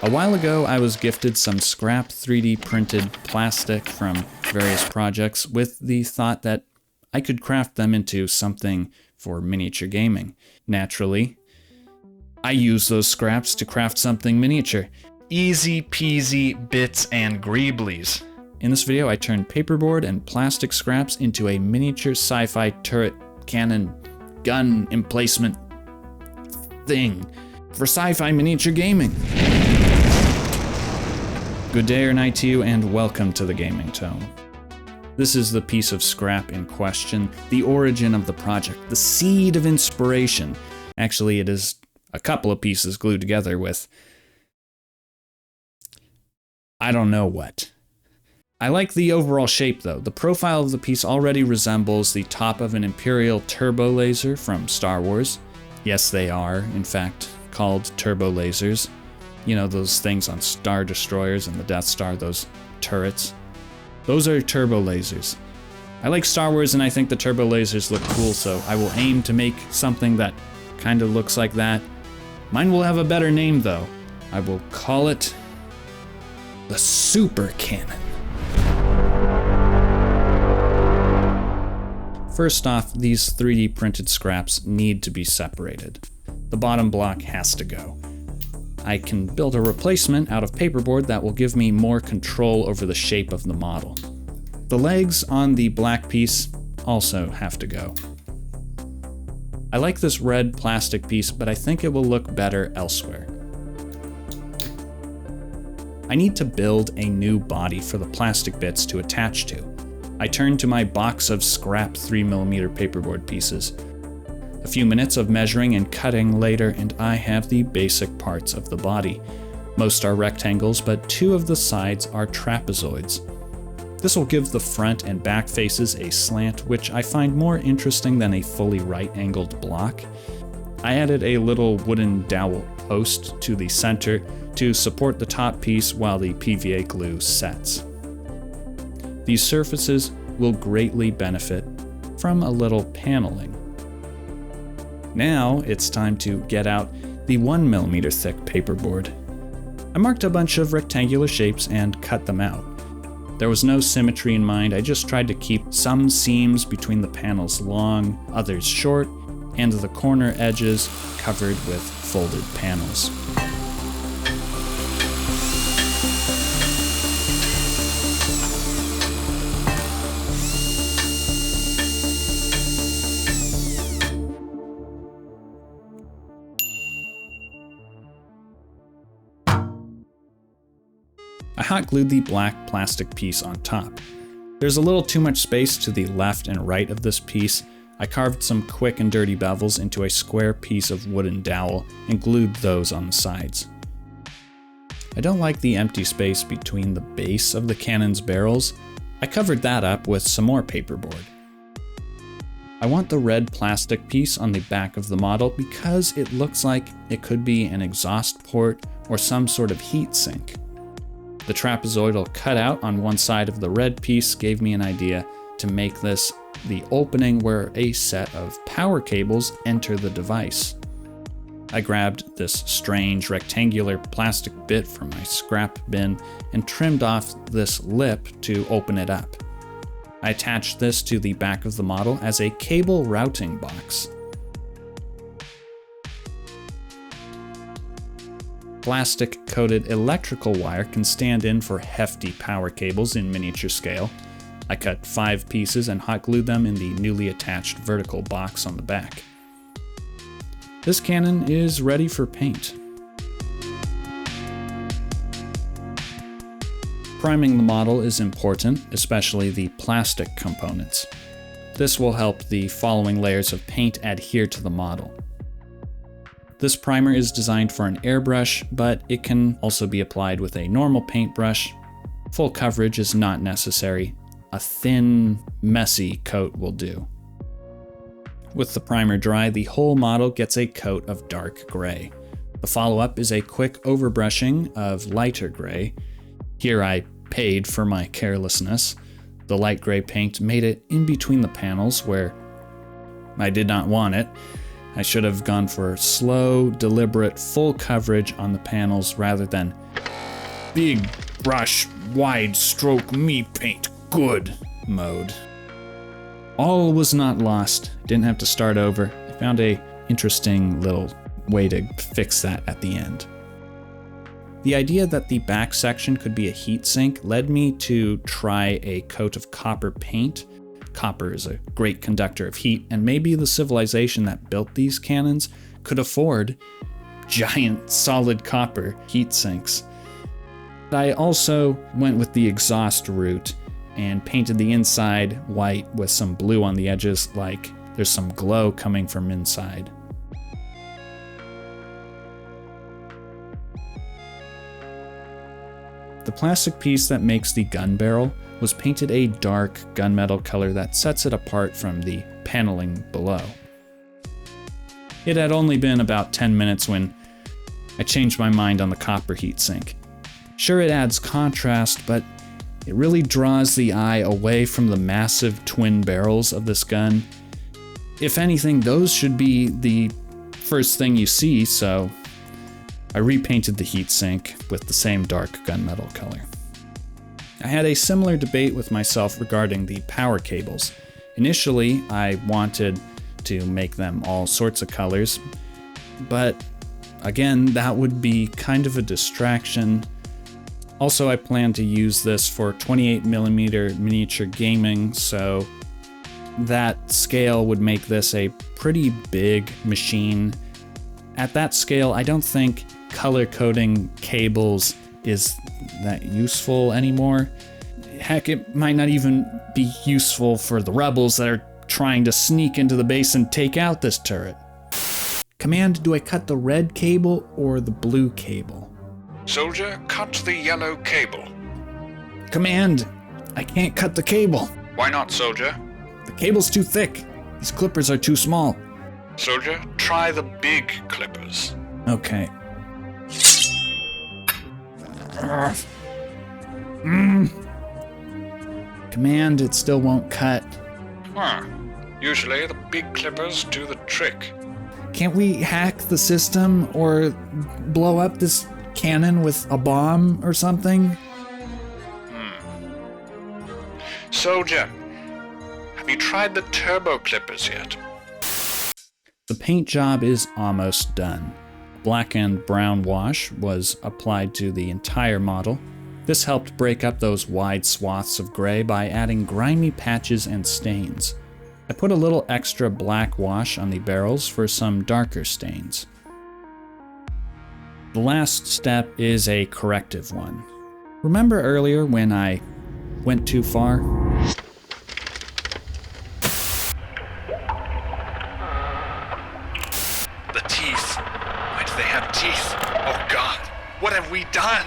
A while ago, I was gifted some scrap 3D printed plastic from various projects with the thought that I could craft them into something for miniature gaming. Naturally, I use those scraps to craft something miniature. Easy peasy bits and greeblies. In this video, I turned paperboard and plastic scraps into a miniature sci-fi turret, cannon, gun, emplacement thing for sci-fi miniature gaming. Good day or night to you, and welcome to the Gaming Tome. This is the piece of scrap in question, the origin of the project, the seed of inspiration. Actually, it is a couple of pieces glued together with I don't know what. I like the overall shape though. The profile of the piece already resembles the top of an Imperial turbolaser from Star Wars. Yes, they are, in fact, called turbolasers. You know, those things on Star Destroyers and the Death Star, those turrets. Those are turbolasers. I like Star Wars and I think the turbolasers look cool, so I will aim to make something that kind of looks like that. Mine will have a better name though. I will call it the Super Cannon. First off, these 3D printed scraps need to be separated. The bottom block has to go. I can build a replacement out of paperboard that will give me more control over the shape of the model. The legs on the black piece also have to go. I like this red plastic piece, but I think it will look better elsewhere. I need to build a new body for the plastic bits to attach to. I turn to my box of scrap 3mm paperboard pieces. A few minutes of measuring and cutting later, and I have the basic parts of the body. Most are rectangles, but two of the sides are trapezoids. This will give the front and back faces a slant, which I find more interesting than a fully right-angled block. I added a little wooden dowel post to the center to support the top piece while the PVA glue sets. These surfaces will greatly benefit from a little paneling. Now it's time to get out the 1mm thick paperboard. I marked a bunch of rectangular shapes and cut them out. There was no symmetry in mind, I just tried to keep some seams between the panels long, others short, and the corner edges covered with folded panels. I hot glued the black plastic piece on top. There's a little too much space to the left and right of this piece. I carved some quick and dirty bevels into a square piece of wooden dowel and glued those on the sides. I don't like the empty space between the base of the cannon's barrels. I covered that up with some more paperboard. I want the red plastic piece on the back of the model because it looks like it could be an exhaust port or some sort of heat sink. The trapezoidal cutout on one side of the red piece gave me an idea to make this the opening where a set of power cables enter the device. I grabbed this strange rectangular plastic bit from my scrap bin and trimmed off this lip to open it up. I attached this to the back of the model as a cable routing box. Plastic-coated electrical wire can stand in for hefty power cables in miniature scale. I cut 5 pieces and hot glued them in the newly attached vertical box on the back. This cannon is ready for paint. Priming the model is important, especially the plastic components. This will help the following layers of paint adhere to the model. This primer is designed for an airbrush, but it can also be applied with a normal paintbrush. Full coverage is not necessary. A thin, messy coat will do. With the primer dry, the whole model gets a coat of dark gray. The follow-up is a quick overbrushing of lighter gray. Here I paid for my carelessness. The light gray paint made it in between the panels where I did not want it. I should have gone for slow, deliberate, full coverage on the panels rather than big brush, wide stroke me paint good mode. All was not lost. Didn't have to start over. I found a interesting little way to fix that at the end. The idea that the back section could be a heat sink led me to try a coat of copper paint. Copper is a great conductor of heat, and maybe the civilization that built these cannons could afford giant solid copper heat sinks. I also went with the exhaust route and painted the inside white with some blue on the edges, like there's some glow coming from inside. The plastic piece that makes the gun barrel was painted a dark gunmetal color that sets it apart from the paneling below. It had only been about 10 minutes when I changed my mind on the copper heatsink. Sure, it adds contrast, but it really draws the eye away from the massive twin barrels of this gun. If anything, those should be the first thing you see, so I repainted the heatsink with the same dark gunmetal color. I had a similar debate with myself regarding the power cables. Initially, I wanted to make them all sorts of colors, but again, that would be kind of a distraction. Also, I plan to use this for 28mm miniature gaming, so that scale would make this a pretty big machine. At that scale, I don't think color coding cables is that useful anymore. Heck, it might not even be useful for the rebels that are trying to sneak into the base and take out this turret. Command, do I cut the red cable or the blue cable? Soldier, cut the yellow cable. Command, I can't cut the cable. Why not, soldier? The cable's too thick. These clippers are too small. Soldier, try the big clippers. Okay. Command, it still won't cut. Huh. Usually the big clippers do the trick. Can't we hack the system or blow up this cannon with a bomb or something? Soldier, have you tried the turbo clippers yet? The paint job is almost done. Black and brown wash was applied to the entire model. This helped break up those wide swaths of gray by adding grimy patches and stains. I put a little extra black wash on the barrels for some darker stains. The last step is a corrective one. Remember earlier when I went too far? The teeth. Why do they have teeth? Oh God, what have we done?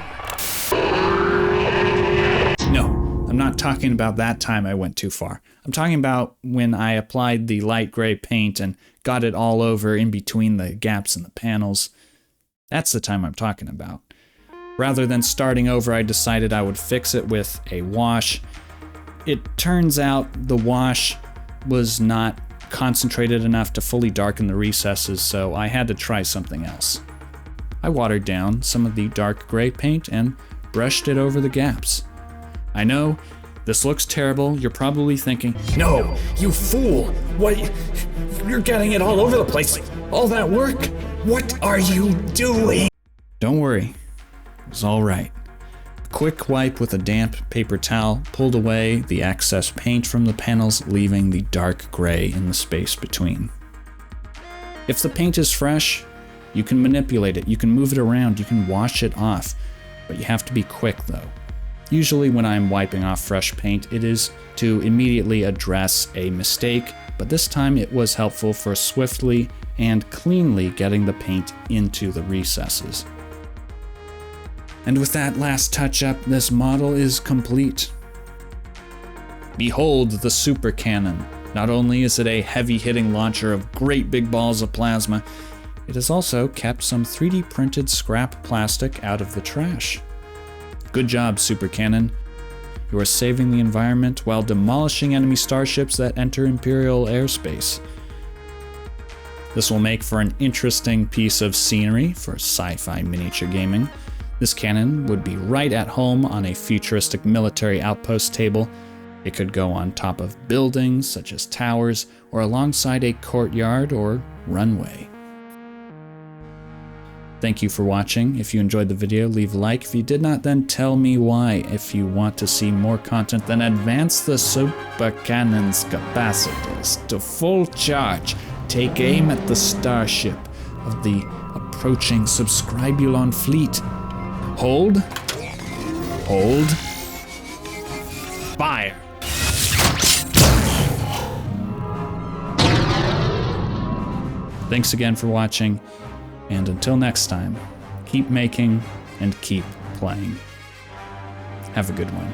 No, I'm not talking about that time I went too far. I'm talking about when I applied the light gray paint and got it all over in between the gaps in the panels. That's the time I'm talking about. Rather than starting over, I decided I would fix it with a wash. It turns out the wash was not concentrated enough to fully darken the recesses, so I had to try something else. I watered down some of the dark gray paint and brushed it over the gaps. I know, this looks terrible. You're probably thinking, "No, you fool! What? You're getting it all over the place. All that work? What are you doing?" Don't worry, it was all right. A quick wipe with a damp paper towel pulled away the excess paint from the panels, leaving the dark gray in the space between. If the paint is fresh, you can manipulate it, you can move it around, you can wash it off, but you have to be quick though. Usually when I'm wiping off fresh paint, it is to immediately address a mistake, but this time it was helpful for swiftly and cleanly getting the paint into the recesses. And with that last touch-up, this model is complete. Behold the super cannon. Not only is it a heavy-hitting launcher of great big balls of plasma, it has also kept some 3D printed scrap plastic out of the trash. Good job, Super Cannon. You are saving the environment while demolishing enemy starships that enter Imperial airspace. This will make for an interesting piece of scenery for sci-fi miniature gaming. This cannon would be right at home on a futuristic military outpost table. It could go on top of buildings, such as towers, or alongside a courtyard or runway. Thank you for watching. If you enjoyed the video, leave a like. If you did not, then tell me why. If you want to see more content, then advance the super cannon's capacitors to full charge. Take aim at the starship of the approaching Subscribulon fleet. Hold. Hold. Fire. Thanks again for watching. And until next time, keep making and keep playing. Have a good one.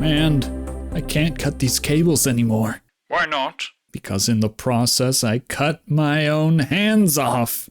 Command, I can't cut these cables anymore. Why not? Because in the process I cut my own hands off.